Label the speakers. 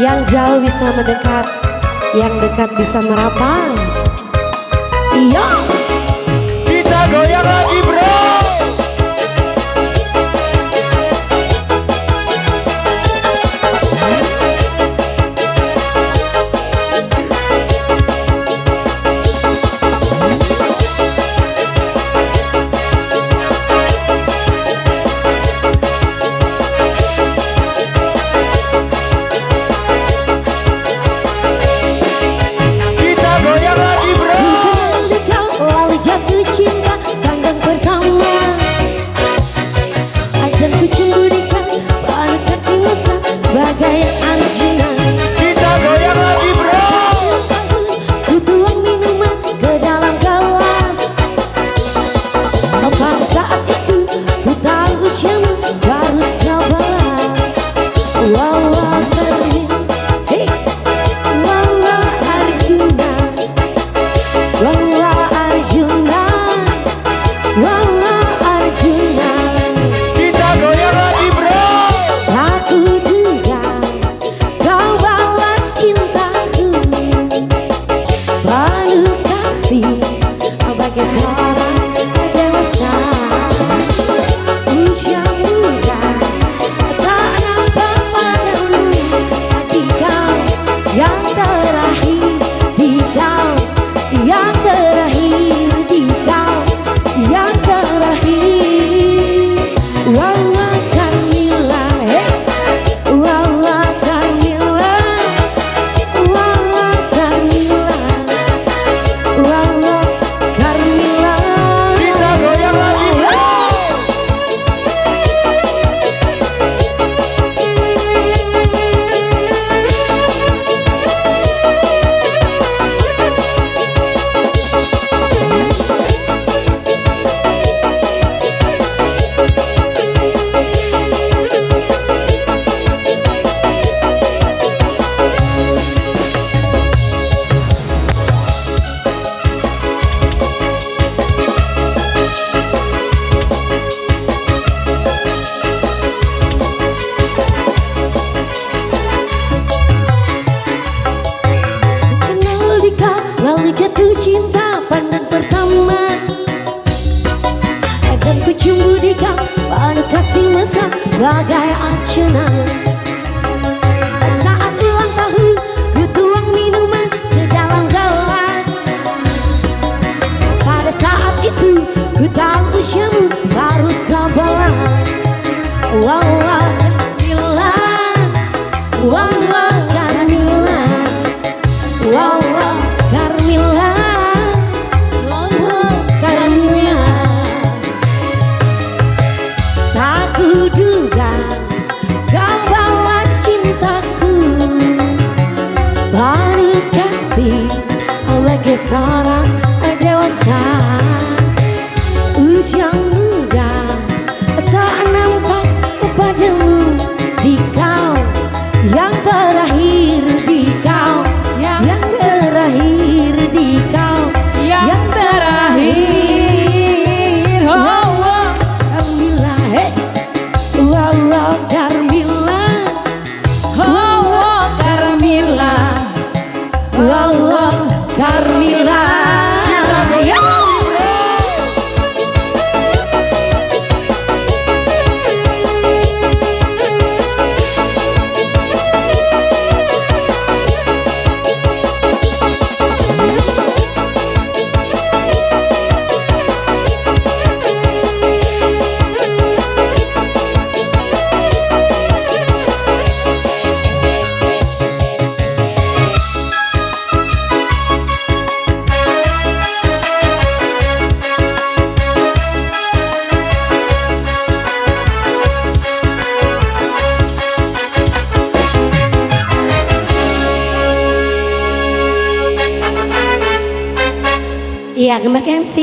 Speaker 1: Yang jauh bisa mendekat, yang dekat bisa merapat. Iya.
Speaker 2: Kita goyang lagi bro.
Speaker 1: Bagai Arjuna,
Speaker 2: kita goyang lagi bro.
Speaker 1: ku tuang minuman ke dalam gelas. Pada saat itu ku tahu usiamu baru 11. Wawa hey, wawa Arjuna, wawa Arjuna, wawa Arjuna.
Speaker 2: Kita goyang lagi bro.
Speaker 1: Aku kau balas cintaku, penuh kasih bagai seorang dewasa. Usia muda tak nampak padamu, di kau yang terakhir, di kau yang terakhir, di kau yang terakhir. Wawa Carmilla, wawa Carmilla, wawa Carmilla, wawa Carmilla.
Speaker 2: Kita goyang lagi bro.
Speaker 1: Lalu jatuh cinta pandang pertama, dan ku cumbu di kau penuh kasih mesra bagai Arjuna. Saat ulang tahun ku tuang minuman ke dalam gelas. Pada saat itu ku tahu usiamu baru 11. Wawa Carmilla, wawa Carmilla, wawa Carmilla, wawa Carmilla. Tak kuduga kau balas cintaku, penuh kasih bagai seorang dewasa. Usia muda tak nampak padamu, di kau yang terakhir, di kau yang terakhir, di kau yang terakhir. Wawa Carmilla, wawa Carmilla, wawa Carmilla, wawa Carmilla.
Speaker 2: Kita goyang lagi bro.
Speaker 1: Iya, kembali ke MC.